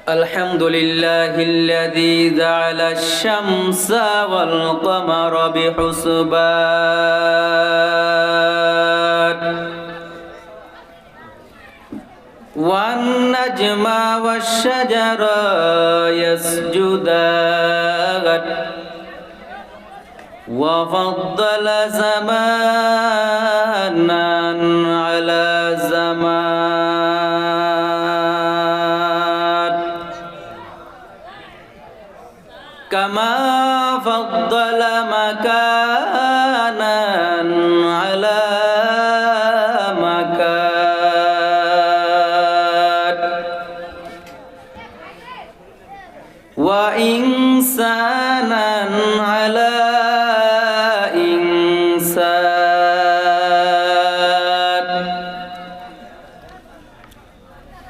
الحمد لله الذي جعل الشمس والقمر بحسبان والنجم والشجر يسجدان وفضل زمانا على زمان كما فضل مكانا على مكان وإنسانا على إنسان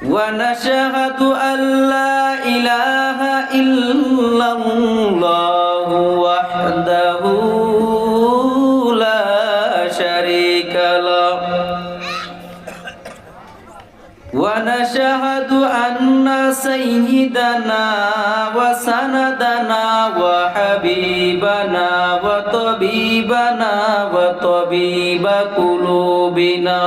ونشهد أن لا إله إلا الله وحده لا شريك له ونشهد أن سيدنا وسندنا وحبيبنا وطبيبنا وطبيب قلوبنا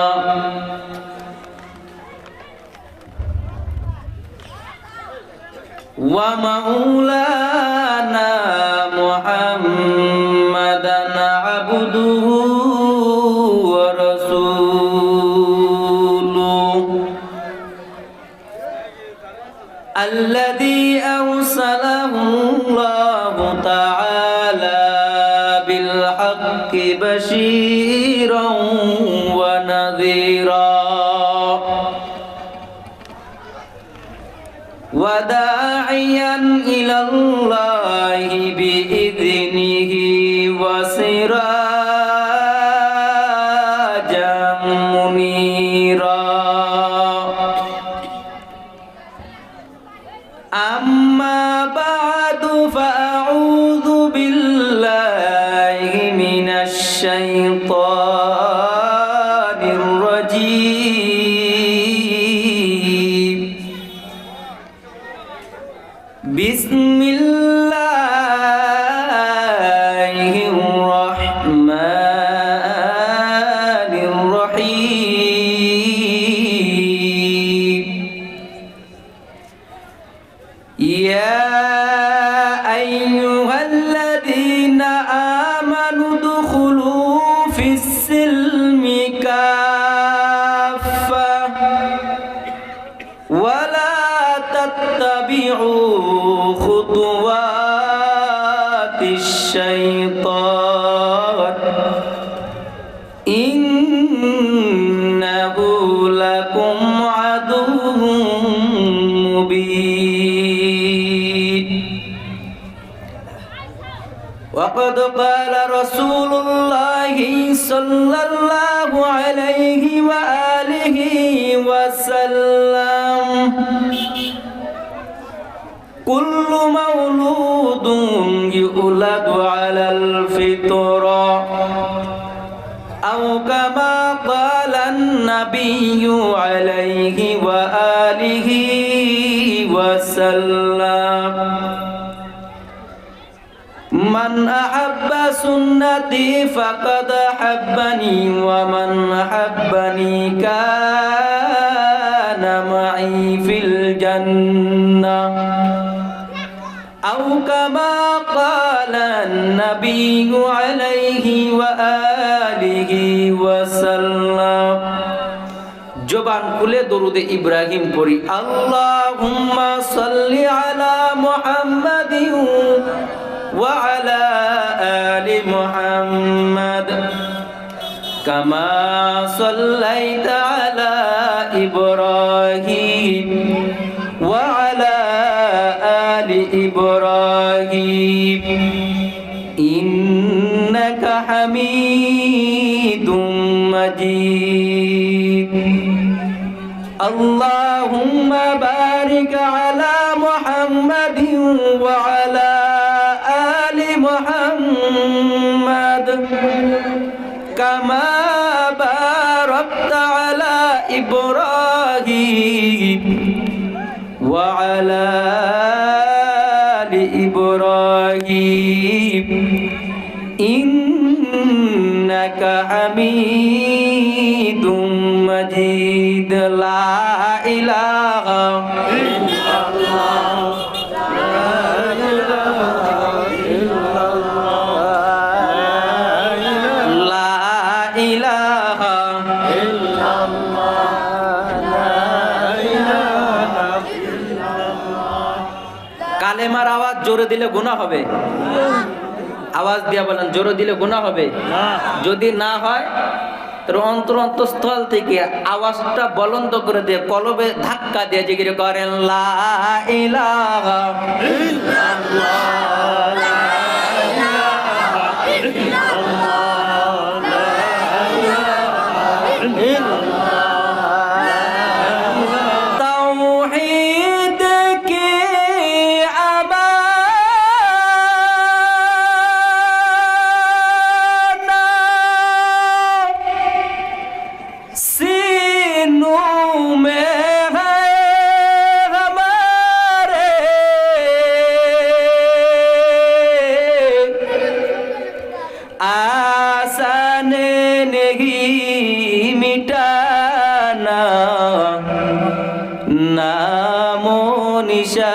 ومولانا محمدا عبده ورسوله الذي أرسله الله تعالى بالحق بشيرا ونذيرا وداعيا إلى الله بإذنه وسراجا منيرا أما بعد فأعوذ بالله من الشيطان الرجيم بسم الله الرحمن الرحيم يا أيها الذين آمنوا ادخلوا في السلم كافة ولا تتبعوا خطوات الشيطان إنه لكم عدو مبين وقد قال رسول الله صلى الله عليه وآله وسلم كل مولود يولد على الفطرة أو كما قال النبي عليه وآله وسلم من أحب سنتي فقد أحبني ومن أحبني كان معي في الجنة أو كما قال النبي عليه وآله وسلم জবান খুলে দরুদ ইব্রাহিম পড়ি আল্লাহুম্মা সাল্লি আলা মুহাম্মাদিন ওয়া আলা আলি মুহাম্মাদ কামা সাল্লাইতা আলা ইব্রাহিম ওয়া আলা আলি ইব্রাহিম ইন্নাকা হামিদুম মাজিদ اللهم بارك على محمد وعلى آل محمد كما باركت على إبراهيم وعلى آل إبراهيم إنك حميد مجيد لا إله إلا الله কালেমার আওয়াজ জোরে দিলে গুনাহ হবে? আওয়াজ দিয়া বলেন, জোরে দিলে গুনাহ হবে? যদি না হয় তাহলে অন্তরস্থল থেকে আওয়াজটা বলন্দ করে দিয়ে কলবে ধাক্কা দিয়ে জিকির করেন লা ইলাহা ইল্লাল্লাহ, লা ইলাহা ইল্লাল্লাহ, লা ইলাহা ইল্লাল্লাহ। তাওহীদ কি नामो निशा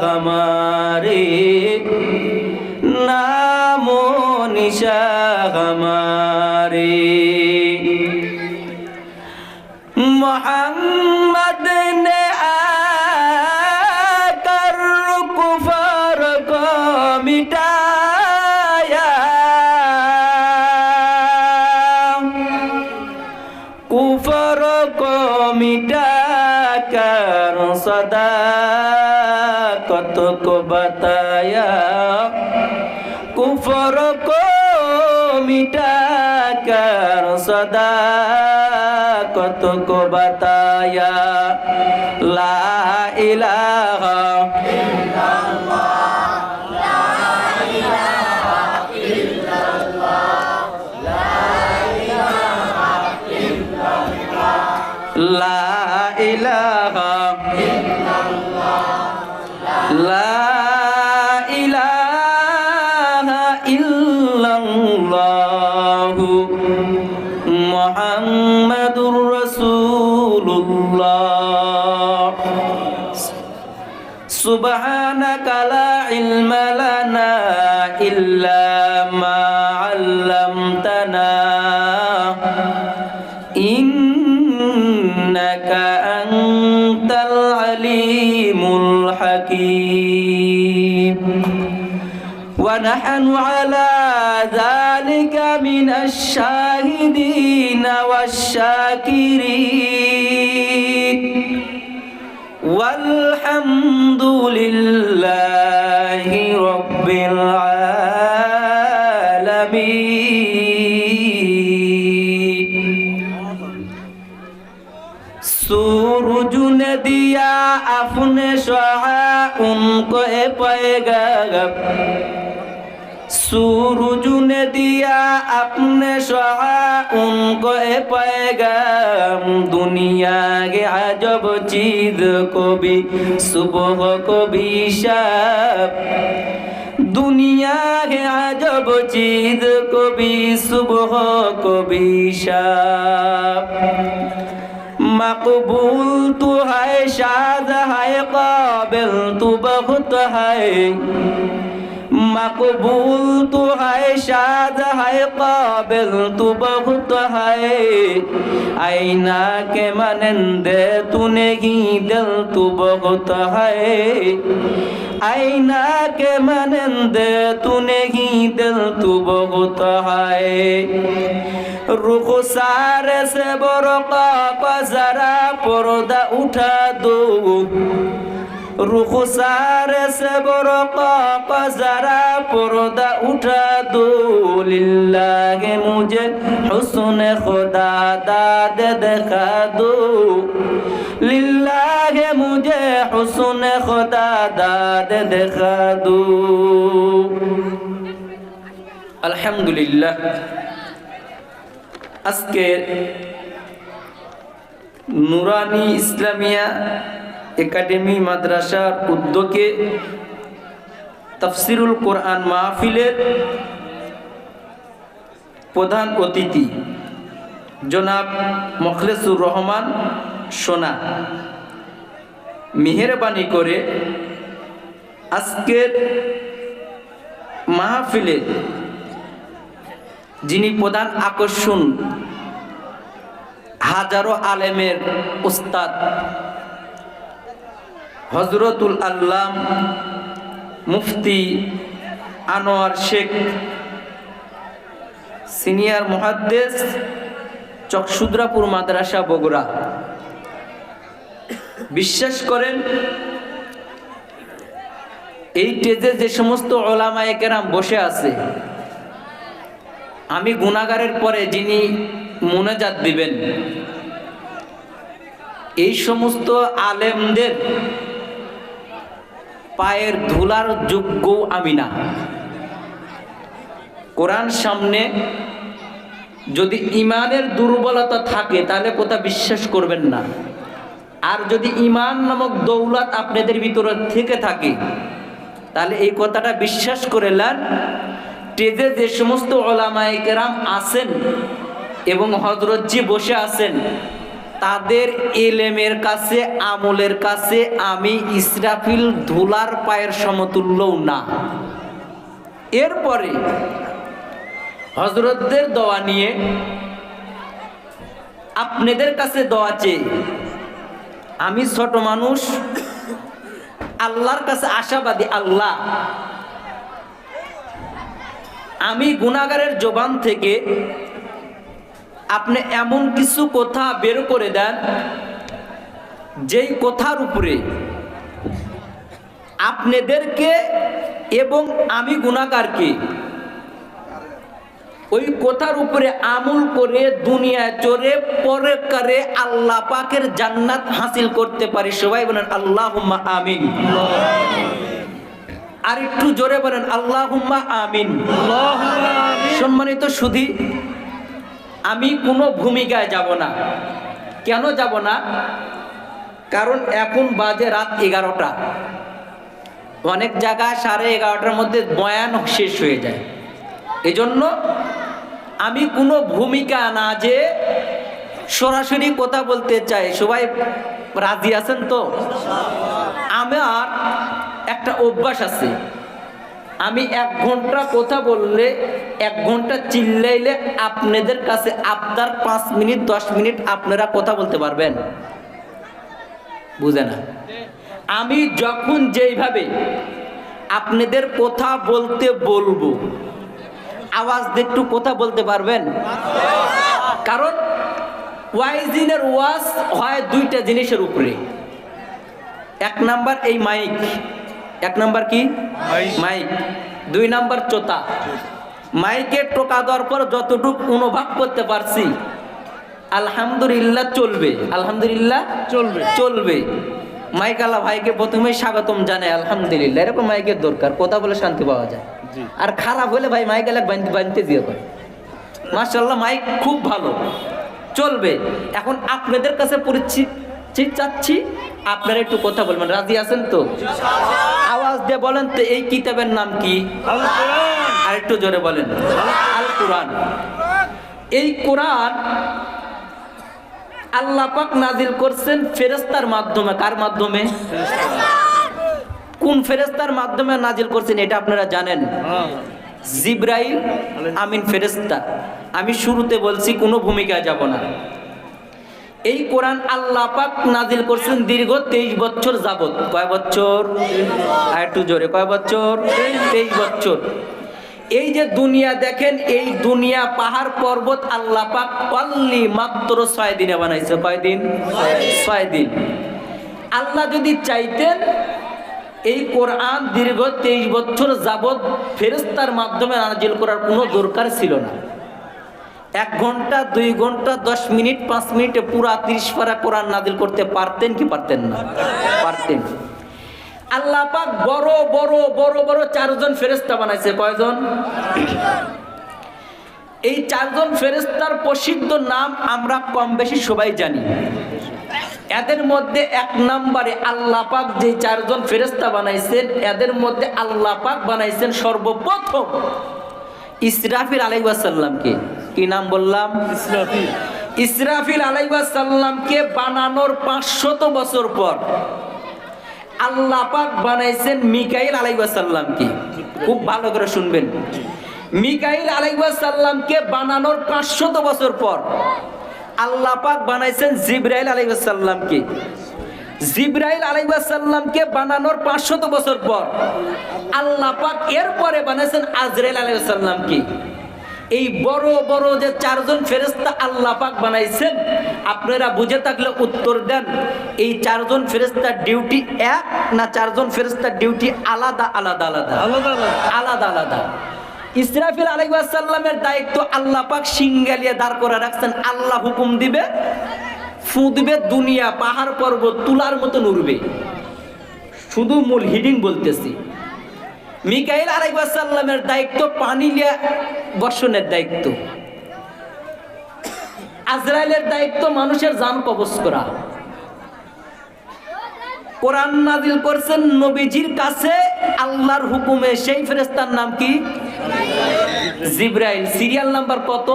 हमारे, नामो निशा हमारे। मोहम्मद ने आकर कुफर को मिटाया, कुफर को मिटा कर सदाकत को बताया, कुफर को मिटा कर सदाकत को बताया। ला इलाहा इल्लल्लाह, ला इलाहा इल्लल्लाह, ला इलाहा इल्लल्लाह, ला इलाहा ला इलाहा इल्लल्लाहु मुहम्मदुर रसूलुल्लाह। सुब्हानका ला इल्म लना इल्ला मा अल्लमतना इन्नका अंतल अलीमुल हकीम। ونحن على ذلك من الشاهدين والشاكرين والحمد لله رب العالمين। सूरज ने दिया अपने शुआ उनको पाएगा, सूरज ने दिया अपने शुआ उनको पाएगा। दुनिया के अजब चीज को भी सुबह को भी शाम, दुनिया के अजब चीज को भी सुबह को भी शाम। मकबूल तू है, शाद है, काबिल तू बहुत है। मकबूल तू है, शाद है, काबिल तू बहुत है। आईना के मनंदे तू नहीं, दिल तू बहुत है। आईना के मनंदे तू नहीं, दिल तू बहुत है। रुखसार से बरका का जरा पर्दा उठा दो, रुखसार से बरका का जरा पर्दा उठा दो। लिल्लाह मुझे हुस्न खुदा दाद दिखा दो, लिल्लाह मुझे हुस्न खुदा दाद दिखा दो। अल्हम्दुलिल्लाह আজকে নুরানি ইসলামিয়া একাডেমি মাদ্রাসার উদ্যোগে তাফসিরুল কোরআন মাহফিলের প্রধান অতিথি জনাব মুখলেসুর রহমান সোনা মেহেরবানি করে আজকের মাহফিলে যিনি প্রধান আকর্ষণ, হাজারো আলেমের উস্তাদ হযরতুল আল্লাম মুফতি আনোয়ার শেখ, সিনিয়র মুহাদ্দিস, চকসুদ্রাপুর মাদ্রাসা বগুড়া। বিশ্বাস করেন, এই স্টেজে যে সমস্ত উলামায়ে কেরাম বসে আছে, আমি গুনাহগারের পরে যিনি মুনাজাত দিবেন, এই সমস্ত আলেমদের পায়ের ধুলার যোগ্য আমি না। কোরআন সামনে যদি ইমানের দুর্বলতা থাকে তাহলে কথা বিশ্বাস করবেন না। আর যদি ইমান নামক দৌলত আপনাদের ভিতরে থেকে থাকে তাহলে এই কথাটা বিশ্বাস করে নেন। স্টেজে যে সমস্ত উলামায়ে কেরাম আছেন এবং হযরতজি বসে আছেন, তাদের ইলমের কাছে, আমলের কাছে আমি ইসরাফিল ধুলার পায়ের সমতুল্যও না। এরপরে হযরতদের দোয়া নিয়ে আপনাদের কাছে দোয়া চেয়ে আমি ছোট মানুষ, আল্লাহর কাছে আশাবাদী, আল্লাহ আমি গুনাহগারের জবান থেকে আপনি এমন কিছু কথা বের করে দেন যেই কথার উপরে আপনাদেরকে এবং আমি গুনাহগারকে ওই কথার উপরে আমল করে দুনিয়ায় চড়ে পরকালে আল্লাহ পাকের জান্নাত হাসিল করতে পারি। সবাই বলেন আল্লাহুম্মা আমিন। আর একটু জোরে বলেন আল্লাহুম্মা আমিন। সম্মানিত সুধী, আমি কোনো ভূমিকায় যাব না। কেন যাব না? কারণ এখন বাজে রাত 11টা। অনেক জায়গায় 11:30টার মধ্যে বয়ান শেষ হয়ে যায়। এজন্য আমি কোনো ভূমিকা না যে সরাসরি কথা বলতে চাই। সবাই রাজি আছেন তো? আমার একটা অভ্যাস আছে, আমি 1 ঘন্টা কথা বললে 1 ঘন্টা চিল্লাইলে আপনাদের কাছে আপনার 5 মিনিট 10 মিনিট আপনারা কথা বলতে পারবেন। বুঝে না? আমি যখন যেইভাবে আপনাদের কথা বলতে বলবো, আওয়াজ দিয়ে একটু কথা বলতে পারবেন? কারণ ওয়াইজিনের ওয়াজ হয় 2টা জিনিসের উপরে। 1 নাম্বার এই মাইক, 1 নাম্বার কি মাইক, 2 নাম্বার চোতা। মাইকে টোকা দেওয়ার পর যতটুকু অনুভব করতে পারছি আলহামদুলিল্লাহ চলবে, আলহামদুলিল্লাহ চলবে। মাইকালা ভাইকে প্রথমে স্বাগতম জানাই, আলহামদুলিল্লাহ। এরকম মাইকের দরকার, কথা বলে শান্তি পাওয়া যায়। আর খারাপ হলে ভাই মাইকালা বানতে দিয়ে করে। মাশাআল্লাহ, মাইক খুব ভালো, চলবে। এখন আপনাদের কাছে পরিচিত চাচ্ছি, আপনারা একটু কথা বলবেন। রাজি আছেন তো? আওয়াজ দিয়ে বলেন তো, এই কিতাবের নাম কি? আর একটু জোরে বলেন। আল কোরআন। এই কোরআন আল্লাহ পাক নাজিল করছেন ফেরেশতার মাধ্যমে। কার মাধ্যমে? কোন ফেরেশতার মাধ্যমে নাজিল করছেন এটা আপনারা জানেন? জিবরাইল আমিন ফেরেশতা। আমি শুরুতে বলছি কোনো ভূমিকায় যাব না। এই কোরআন আল্লাহ পাক নাজিল করছেন দীর্ঘ 23 বছর যাবত। কয় বছর? আর একটু জোরে, কয় বছর? 23 বছর। এই যে দুনিয়া দেখেন, এই দুনিয়া পাহাড় পর্বত আল্লাহ পাক অনলি মাত্র 6 দিনে বানাইছে। কয় দিন? 6 দিন। আল্লাহ যদি চাইতেন এই কোরআন দীর্ঘ 23 বছর যাবত ফেরেশতার মাধ্যমে নাজিল করার কোনো দরকার ছিল না। 1 ঘন্টা 2 ঘন্টা 10 মিনিট 5 মিনিটে পুরা 30 পারা কোরআন নাজিল করতে পারতেন কি পারতেন না? পারতেন। আল্লাহ পাক বড় বড় বড় বড় 4 জন ফেরেশতা বানাইছে। কয়জন? এই 4 জন ফেরেশতার প্রসিদ্ধ নাম আমরা কম বেশি সবাই জানি। এদের মধ্যে এক নম্বরে আল্লাহ পাক যে চারজন ফেরেশতা বানাইছেন, এদের মধ্যে আল্লাহ পাক বানাইছেন সর্বপ্রথম ইসরাফিল আলাইহিস সালামকে। কি নাম বললাম? ইসরাফিল। ইসরাফিল আলাইহিস সালামকে বানানোর 500 বছর পর আল্লাহ পাক বানাইছেন মিকাইল আলাইহিস সালামকে। খুব ভালো করে শুনবেন, মিকাইল আলাইহিস সালামকে বানানোর 500 বছর পর আল্লাহ পাক বানাইছেন জিবরাইল আলাইহিস সালামকে। জিবরাইল আলাইহিস সালামকে বানানোর 500 বছর পর আল্লাহ পাক এরপরে বানাইছেন আজরাইল আলাইহিস সালামকে। এই বড় বড় যে চারজন ফেরেশতা আল্লাহ পাক বানাইছেন, আপনারা বুঝে থাকলে উত্তর দেন, এই চারজন ফেরেশতার ডিউটি এক না চারজন ফেরেশতার ডিউটি আলাদা আলাদা আলাদা আলাদা আলাদা আলাদা? ইসরাফিল আলাইহিস সালামের দায়িত্ব আল্লাহ পাক সিংগালিয়ে দাঁড় করে রাখছেন। আল্লাহ হুকুম দিবে, ফু দিবে, দুনিয়া পাহাড় পর্বত তুলার মতো উড়বে। শুধু মূল হিডিং বলতেছি। মিকাইল আলাইহিস সালামের দায়িত্ব পানি নিয়ে বর্ষণের দায়িত্ব। আজরাইলের দায়িত্ব মানুষের জান কবজ করা। কোরআন নাজিল করছেন নবীজির কাছে আল্লাহর হুকুমে, সেই ফেরেশতার নাম কি? জিবরাইল। সিরিয়াল নাম্বার কত?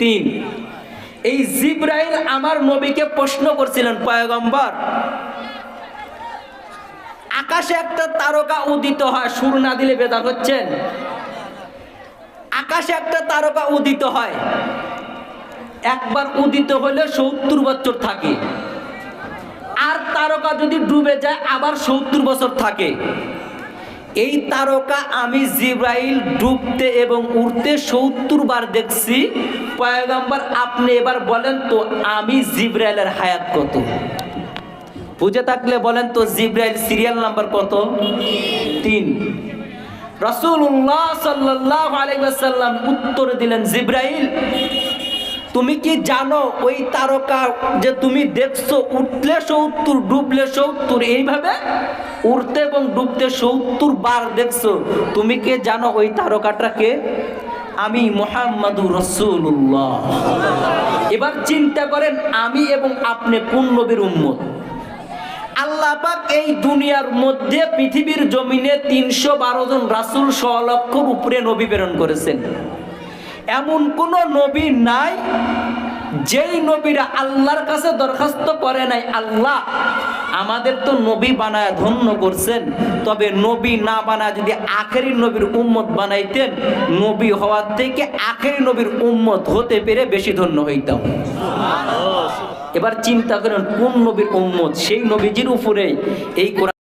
3। এই জিবরাইল আমার নবীকে প্রশ্ন করছিলেন, পয়গম্বর, আকাশে একটা তারকা উদিত হয়, সুর না দিলে বেদাত হচ্ছেন। আকাশে একটা তারকা উদিত হয়, একবার উদিত হলে 70 বছর থাকে। আর তারকা যদি ডুবে যায় আবার 70 বছর থাকে। এই তারকা আমি জিবরাইল ডুবতে এবং উঠতে 70 বার দেখছি। পয়গম্বর, আপনি এবার বলেন তো আমি জিবরাইলের হায়াত কত? বুঝে থাকলে বলেন তো জিবরাইল সিরিয়াল নাম্বার কত? 3। রাসূলুল্লাহ সাল্লাল্লাহু আলাইহি ওয়াসাল্লাম উত্তর দিলেন, জিবরাইল, তুমি কি জানো ওই তারকা যে তুমি দেখছো উঠলে 70 ডুবলে 70, এইভাবে উঠতে এবং ডুবতে 70 বার দেখছো, তুমি কি জানো ওই তারকাটাকে? আমি মুহাম্মাদুর রাসূলুল্লাহ। এবার চিন্তা করেন আমি এবং আপনি কোন নবীর উম্মত? আল্লাহ পাক এই দুনিয়ার মধ্যে পৃথিবীর জমিনে 312 জন রাসূল, 100 লক্ষর উপরে নবী প্রেরণ করেছেন। এমন কোন নবী নাই যেই নবীরা আল্লাহর কাছে দরখাস্ত করে নাই, আল্লাহ আমাদের তো নবী বানায় ধন্য করছেন, তবে নবী না বানায় যদি আখেরি নবীর উম্মত বানাইতেন, নবী হওয়ার থেকে আখেরি নবীর উম্মত হতে পেরে বেশি ধন্য হইতাম। এবার চিন্তা করেন কোন নবীর উম্মত, সেই নবীজির উপরে এই কোরআন